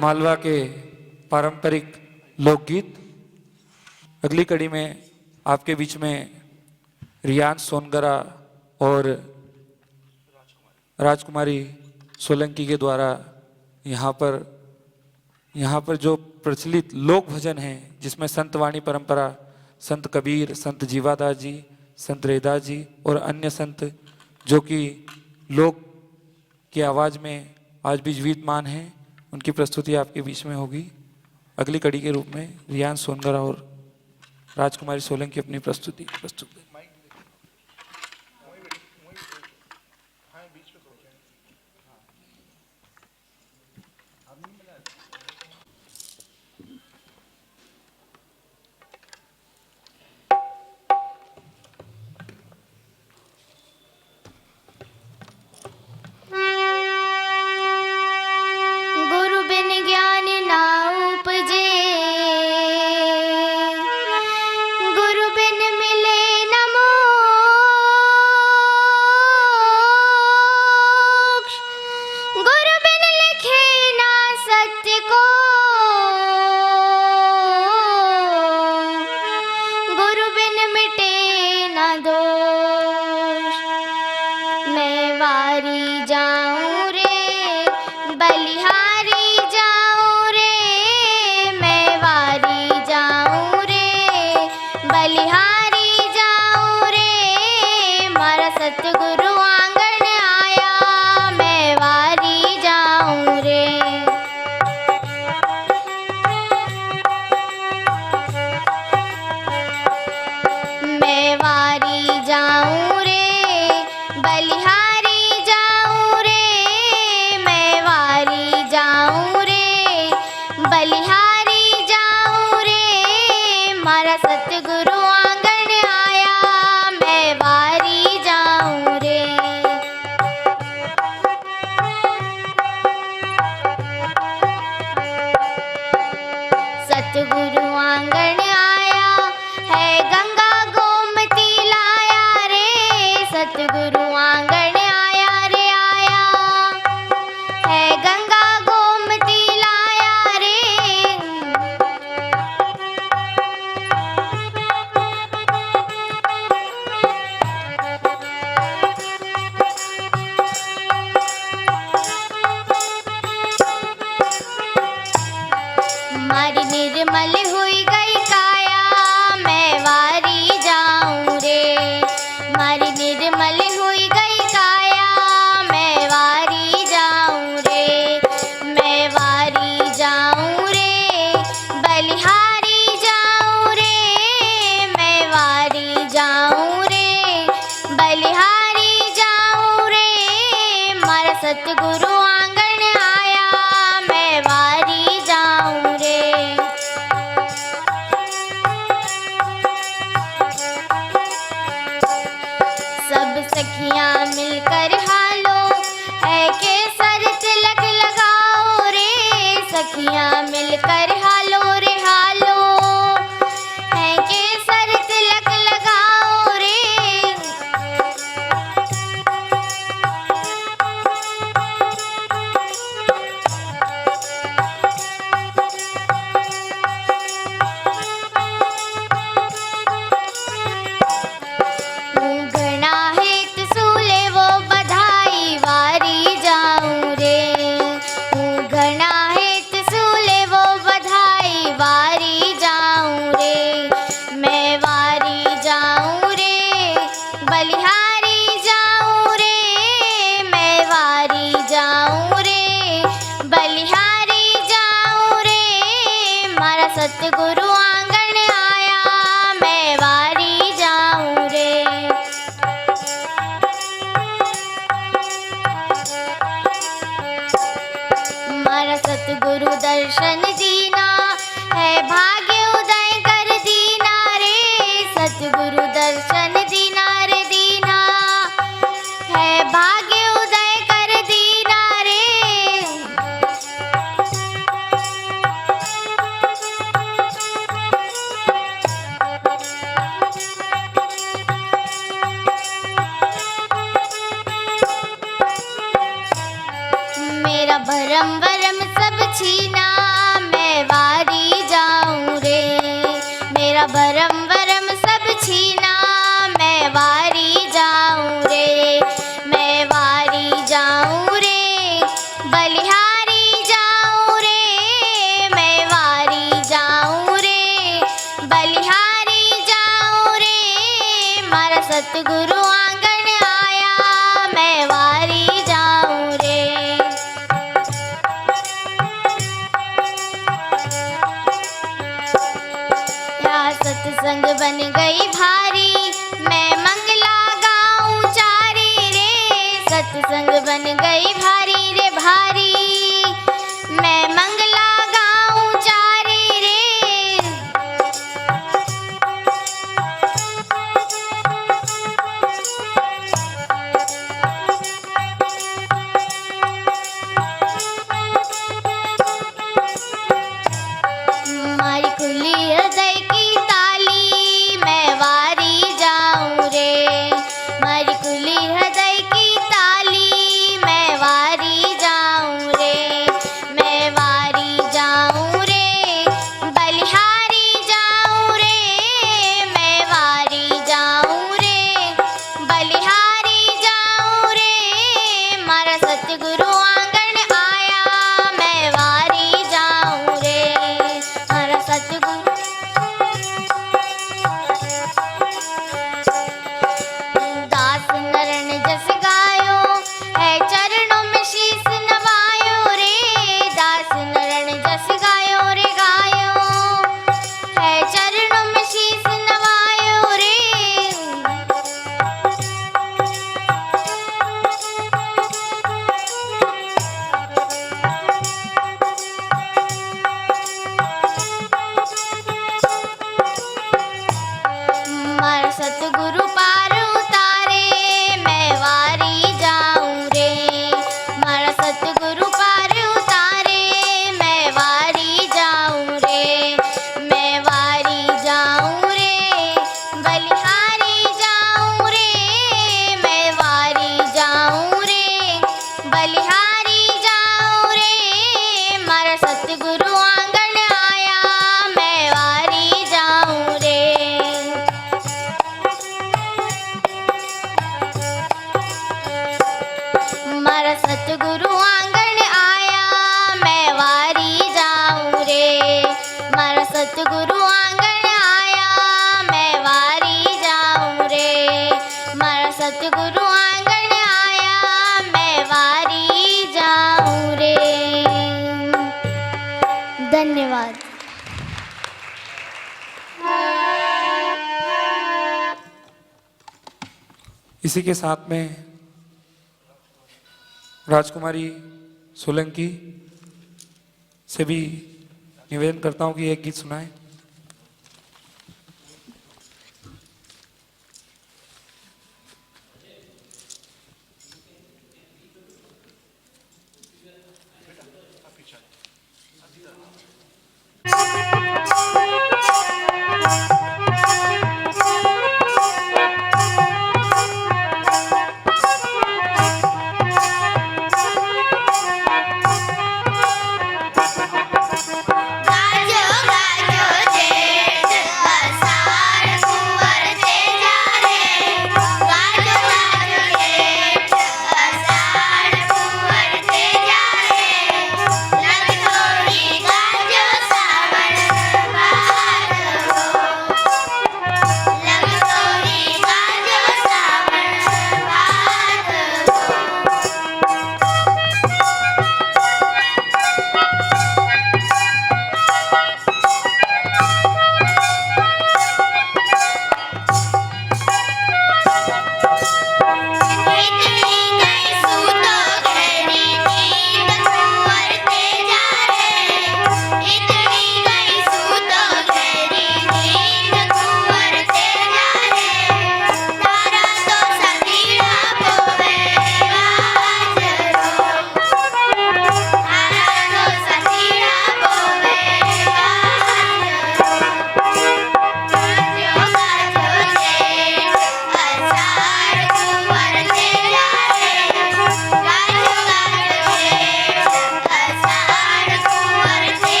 [SPEAKER 1] मालवा के पारंपरिक लोकगीत। अगली कड़ी में आपके बीच में रियान सोनगरा और राजकुमारी सोलंकी के द्वारा यहाँ पर यहाँ पर जो प्रचलित लोक भजन है जिसमें संत वाणी परंपरा, संत कबीर, संत जीवादास जी, संत रैदास जी और अन्य संत जो कि लोक की आवाज़ में आज भी जीवितमान हैं, उनकी प्रस्तुति आपके बीच में होगी। अगली कड़ी के रूप में रियान सोनगरा और राजकुमारी सोलंकी अपनी प्रस्तुति प्रस्तुत करें।
[SPEAKER 8] गुरु बिन ज्ञान ना उपजे, गुरु बिन मिले न मोक्ष, गुरु बिन लिखे ना सत्य को, गुरु बिन मिटे ना दोष। मैं वारी जाऊं रे, बलिहारी जाऊं रे, मैं वारी जाऊं रे, बलिहारी जाऊं रे, मारा सतगुरु आंगन आया, मैं वारी जाऊं रे। मैं वारी जाऊं रे, बलिहारी जाऊं रे, मैं वारी जाऊं रे, बलिहारी जाऊं रे, मारा सतगुरु आंगन आया, मैं वारी जाऊं रे। सतगुरु आंगन आया है, गंगा गोमती लाया रे, सतगुरु आंगन आया रे, आया है गंगा गोमती लाया रे। मारी निर्मल हुई गई काया, मैं वारी जाऊं रे, मारी निर्मल हुई गई काया, मैं वारी जाऊं रे, मैं वारी जाऊं रे, बलिहारी जाऊं रे, मैं वारी जाऊं रे, बलिहारी जाऊं रे, मारा सतगुरु आंगन आया, मैं वारी जाऊं रे। सब सखियां मिलकर हालो है, केसर तिलक लगाओ रे, सखियां मिलकर हालो रे, हालो है केसर तिलक लगाओ रे। घना हित सूले वो बधाई, वारी जाऊं रे, घना हित सूले वो बधाई, वारी जाऊं रे, मैं वारी जाऊं रे, बलिहारी जाऊं रे, मैं वारी जाऊं रे, बलिहारी जाऊं रे, मारा सतगुरु आंगन आया, मैं वारी जाऊं रे। मारा सतगुरु दर्शन दीना है, भाग्य उदय कर दीना रे, सतगुरु दर्शन दीना रे, दीना है भाग्य उदय कर दीना रे। मेरा भरम वरम सब छीना, मैं वारी जाऊं रे, मेरा भरम वरम सब छीना, मैं वारी जाऊं रे, मैं वारी जाऊं रे, बलिहारी जाऊं रे, सतगुरु आंगन आया, मैं वारी जाऊं रे। या सत्संग बन गई भारी, मैं मंगला गाऊं चारी रे। सत्संग बन गई भारी रे भारी, मैं मंगला गाऊं चारी रे। मारी खुली हृदय की ताली, मैं वारी जाऊं रे। मारी खुली हृदय की ताली, मैं वारी जाऊं रे। मैं वारी जाऊं रे, बलिहारी जाऊं रे। मैं वारी जाऊं रे, बलिहारी जाऊं रे। मारा सतगुरु आंगन आया, मैं वारी जाऊं रे। मारा सतगुरु दास नरण जस गायो, है चरणों में शीस नवायो रे। दास नरण जस गायो रे गायो, है चरणों में शीस नवायो रे। मारा सतगुरु पार उतारे, मैं वारी जाऊं रे। मारा सतगुरु पार उतारे, मैं वारी जाऊं रे। मैं वारी जाऊं रे, बलिहारी जाऊं रे। मैं वारी जाऊं रे, बलिहारी जाऊं रे। मारा सतगुरु आंगन आया, मैं वारी जाऊं रे। मारा सतगुरु आंगन आया, मैं वारी जाऊं रे। मारा सतगुरु आंगन आया, मैं वारी जाऊं रे। मारा सतगुरु आंगन आया, मैं वारी जाऊं रे। धन्यवाद।
[SPEAKER 1] इसी के साथ में राजकुमारी सोलंकी से भी निवेदन करता हूं कि एक गीत सुनाएं।
[SPEAKER 8] गाजो गाजो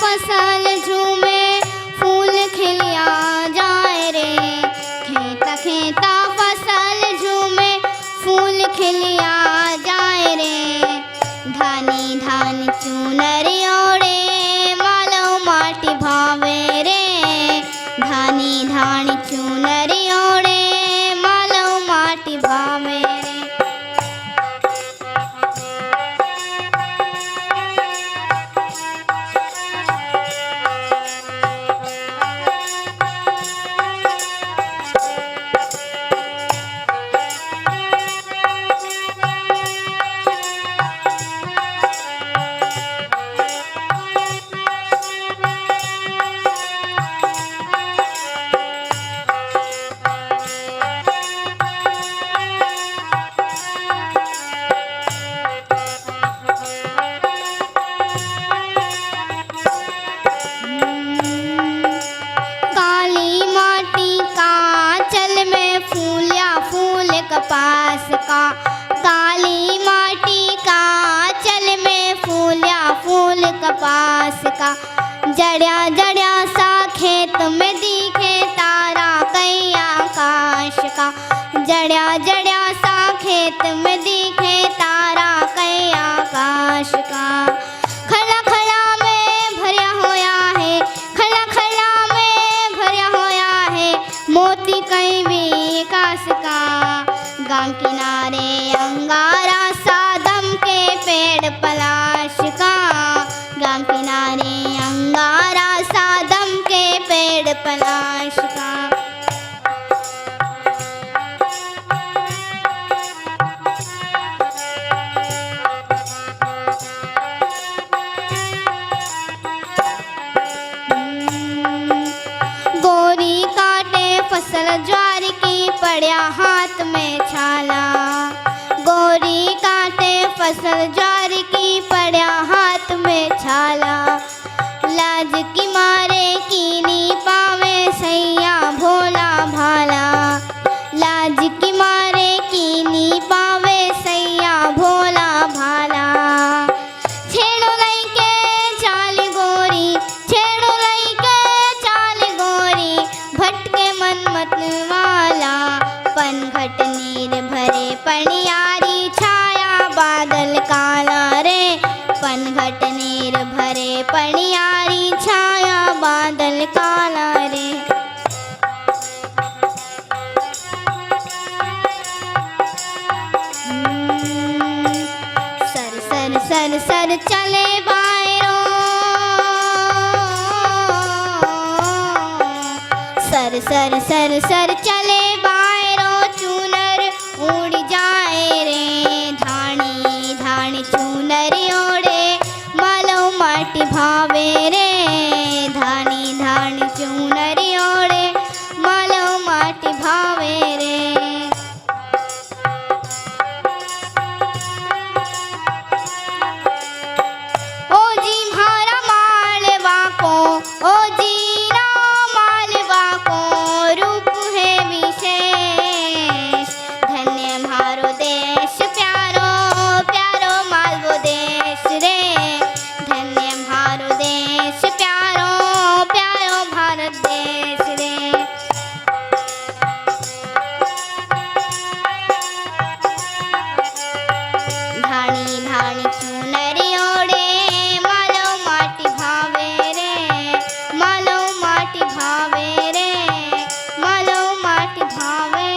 [SPEAKER 8] फसल झूमे फूल खिलिया जाए रे खेता खेता फसल झूमे फूल खिलिया जाए रे धानी धान चूनर ओढ़े मालो माटी भावे रे धानी धान चूनर ओढ़े मालो माटी भावे रे काली माटी का चल में फूल या फूल कपास का काली माटी का चल में फूल या फूल कपास का जड़िया जड़िया सा खेत में दिखे तारा कई आकाश का जड़िया जड़िया सा खेत में दिखे तारा कई आकाश का खला खला में भरिया होया है खला खला में भरिया होया है मोती कई विकास का गांव किनारे अंगारा सादम के पेड़ पलाश का गांव किनारे अंगारा सादम के पेड़ पलाश का गोरी काटे फसल ज्वार की पड़िया हाथ में छाला गोरी काटे फसल ज्वार की पड़िया हाथ में छाला लाज की मारे कीनी पावे सैया भोला भाला लाज की मारे कीनी पावे सैया भोला भाला छेड़ो लई के चाल गोरी छेड़ो लई के चाल गोरी भटके मन मत वाला पनघट नीर भरे पनियारी छाया बादल काला रे पनघट नीर भरे पनियारी छाया बादल काला रे सर सर सर सर चले बायरो सर सर सर सर चले बायरो चूनर उड़ जाए रे धानी धानी चूनर ओढ़े मालो माटी भावे रे धानी धानी चूनर ओढ़े मालो माटी भावे रे ओ जी म्हारा मालवा को ओ जी ना मालवा को रूप है विशेष धन्य म्हारो देश प्यारो प्यारो मालवो देश रे धन्य म्हारो देश प्यारो प्यारो भारत देश रे धानी धानी चूनर ओढ़े मालो माटी भावे रे मालो माटी भावे रे मालो माटी भावे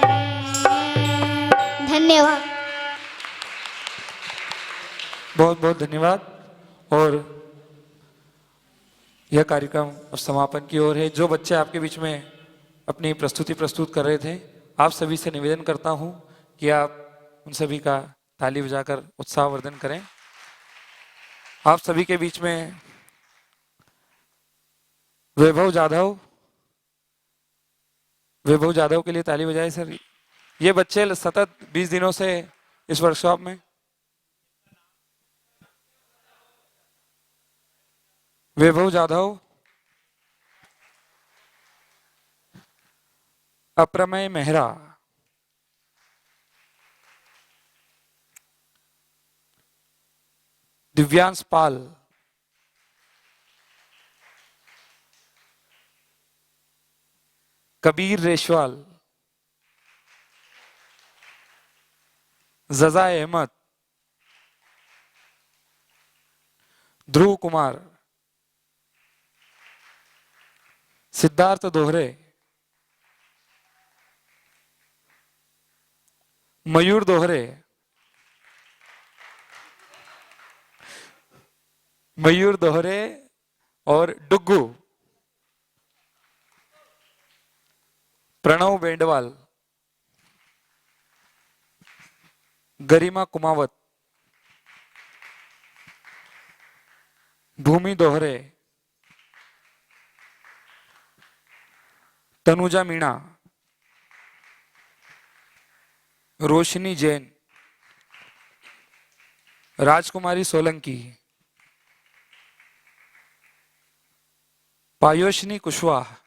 [SPEAKER 8] रे धन्यवाद
[SPEAKER 1] बहुत बहुत धन्यवाद। और यह कार्यक्रम अब समापन की ओर है। जो बच्चे आपके बीच में अपनी प्रस्तुति प्रस्तुत कर रहे थे, आप सभी से निवेदन करता हूं कि आप उन सभी का ताली बजाकर उत्साहवर्धन करें। आप सभी के बीच में वैभव जाधव के लिए ताली बजाए सर। ये बच्चे सतत 20 दिनों से इस वर्कशॉप में वैभव जाधव, अप्रमेय मेहरा, दिव्यांश पाल, कबीर रेशवाल, जजा अहमद, ध्रुव कुमार, सिद्धार्थ दोहरे, मयूर दोहरे, मयूर दोहरे और डुग्गू, प्रणव बेंडवाल, गरिमा कुमावत, भूमि दोहरे, तनुजा मीणा, रोशनी जैन, राजकुमारी सोलंकी, पायोशनी कुशवाहा,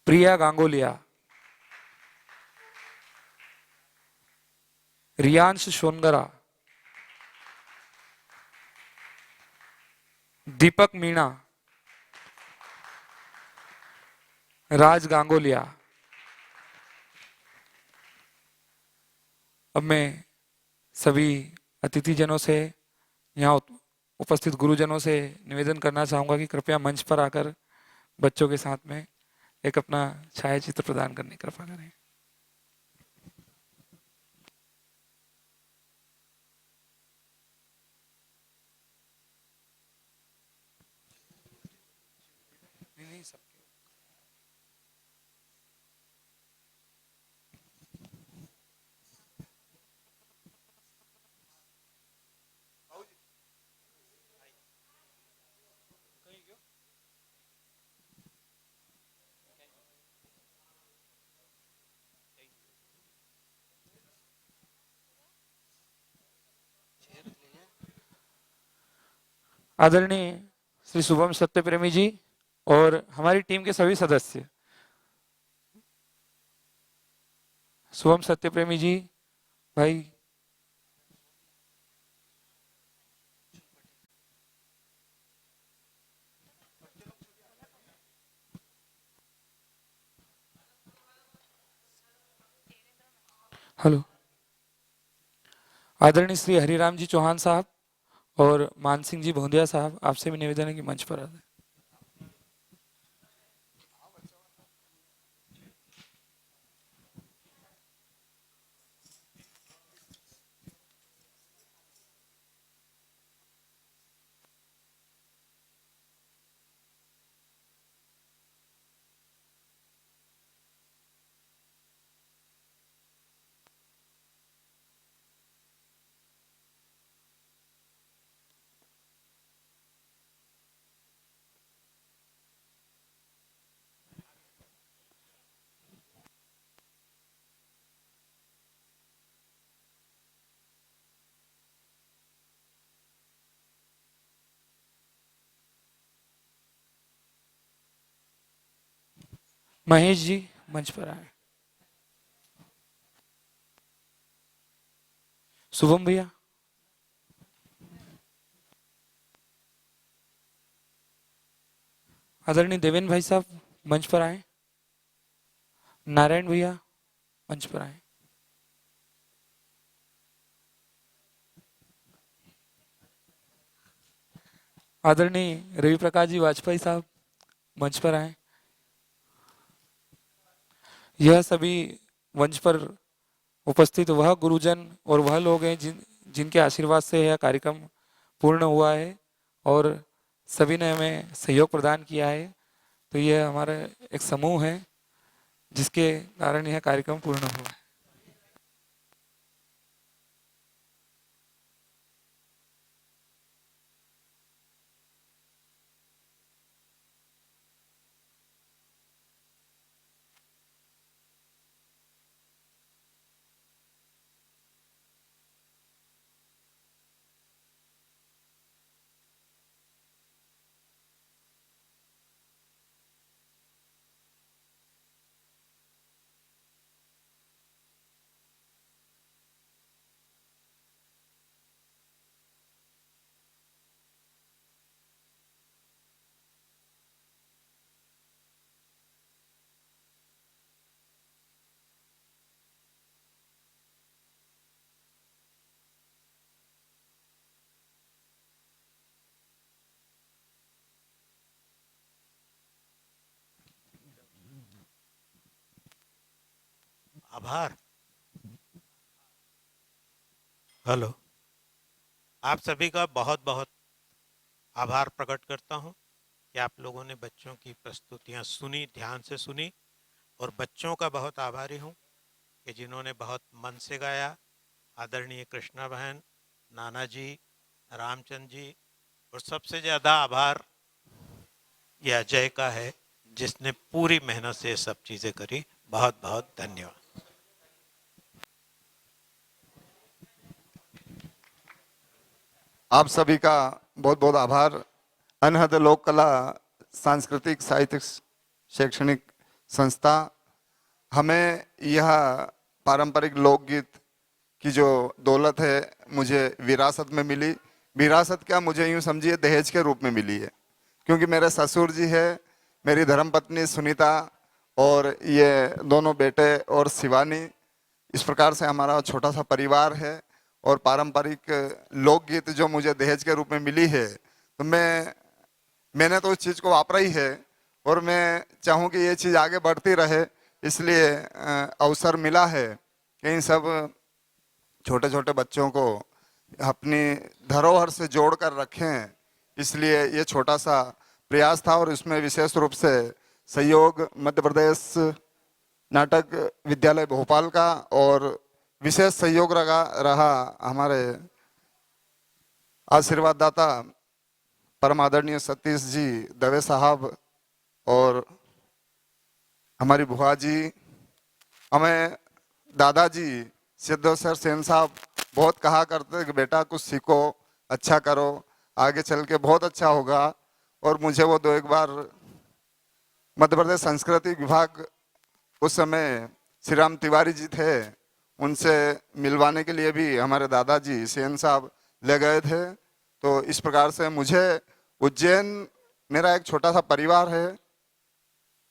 [SPEAKER 1] प्रिया गांगोलिया, रियांश शोनगरा, दीपक मीणा, राज गांगोलिया। अब मैं सभी अतिथिजनों से, यहाँ उपस्थित गुरुजनों से निवेदन करना चाहूंगा कि कृपया मंच पर आकर बच्चों के साथ में एक अपना छायाचित्र प्रदान करने की कृपा करें। आदरणीय श्री शुभम सत्यप्रेमी जी और हमारी टीम के सभी सदस्य, शुभम सत्यप्रेमी जी, भाई हेलो, आदरणीय श्री हरिराम जी चौहान साहब और मान सिंह जी भोंदिया साहब, आपसे भी निवेदन है कि मंच पर आ जाएं। महेश जी मंच पर आए। शुभम भैया, आदरणीय देवेंद्र भाई साहब मंच पर आए। नारायण भैया मंच पर आए। आदरणीय रवि प्रकाश जी वाजपेयी साहब मंच पर आए। यह सभी मंच पर उपस्थित वह गुरुजन और वह लोग हैं जिनके आशीर्वाद से यह कार्यक्रम पूर्ण हुआ है और सभी ने हमें सहयोग प्रदान किया है। तो यह हमारा एक समूह है जिसके कारण यह कार्यक्रम पूर्ण हुआ है।
[SPEAKER 7] आभार। हेलो, आप सभी का बहुत बहुत आभार प्रकट करता हूं कि आप लोगों ने बच्चों की प्रस्तुतियां सुनी, ध्यान से सुनी, और बच्चों का बहुत आभारी हूं कि जिन्होंने बहुत मन से गाया। आदरणीय कृष्णा बहन, नाना जी, रामचंद्र जी, और सबसे ज़्यादा आभार ये अजय का है जिसने पूरी मेहनत से ये सब चीज़ें करी। बहुत बहुत धन्यवाद।
[SPEAKER 9] आप सभी का बहुत बहुत आभार। अनहद लोक कला सांस्कृतिक साहित्यिक शैक्षणिक संस्था हमें यह पारंपरिक लोकगीत की जो दौलत है मुझे विरासत में मिली। विरासत क्या, मुझे यूँ समझिए दहेज के रूप में मिली है, क्योंकि मेरे ससुर जी है, मेरी धर्मपत्नी सुनीता और ये दोनों बेटे और शिवानी, इस प्रकार से हमारा छोटा सा परिवार है। और पारंपरिक लोकगीत जो मुझे दहेज के रूप में मिली है, तो मैंने तो उस चीज़ को वापरा ही है और मैं चाहूँ कि ये चीज़ आगे बढ़ती रहे। इसलिए अवसर मिला है कि इन सब छोटे छोटे बच्चों को अपनी धरोहर से जोड़ कर रखें, इसलिए ये छोटा सा प्रयास था। और इसमें विशेष रूप से सहयोग मध्य प्रदेश नाटक विद्यालय भोपाल का और विशेष सहयोग रहा हमारे आशीर्वाददाता परम आदरणीय सतीश जी दवे साहब और हमारी बुआ जी। हमें दादाजी सिद्धेश्वर सेन साहब बहुत कहा करते कि बेटा कुछ सीखो, अच्छा करो, आगे चल के बहुत अच्छा होगा। और मुझे वो 2-1 बार मध्य प्रदेश संस्कृति विभाग, उस समय श्री राम तिवारी जी थे, उनसे मिलवाने के लिए भी हमारे दादाजी सेन साहब ले गए थे। तो इस प्रकार से मुझे उज्जैन मेरा एक छोटा सा परिवार है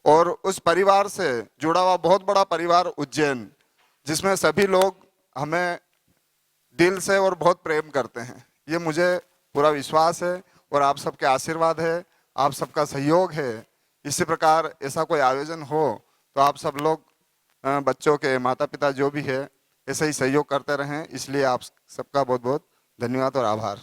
[SPEAKER 9] और उस परिवार से जुड़ा हुआ बहुत बड़ा परिवार उज्जैन, जिसमें सभी लोग हमें दिल से और बहुत प्रेम करते हैं, ये मुझे पूरा विश्वास है। और आप सबके आशीर्वाद है, आप सबका सहयोग है। इसी प्रकार ऐसा कोई आयोजन हो तो आप सब लोग बच्चों के माता पिता जो भी है ऐसे ही सहयोग करते रहें। इसलिए आप सबका बहुत बहुत धन्यवाद और आभार।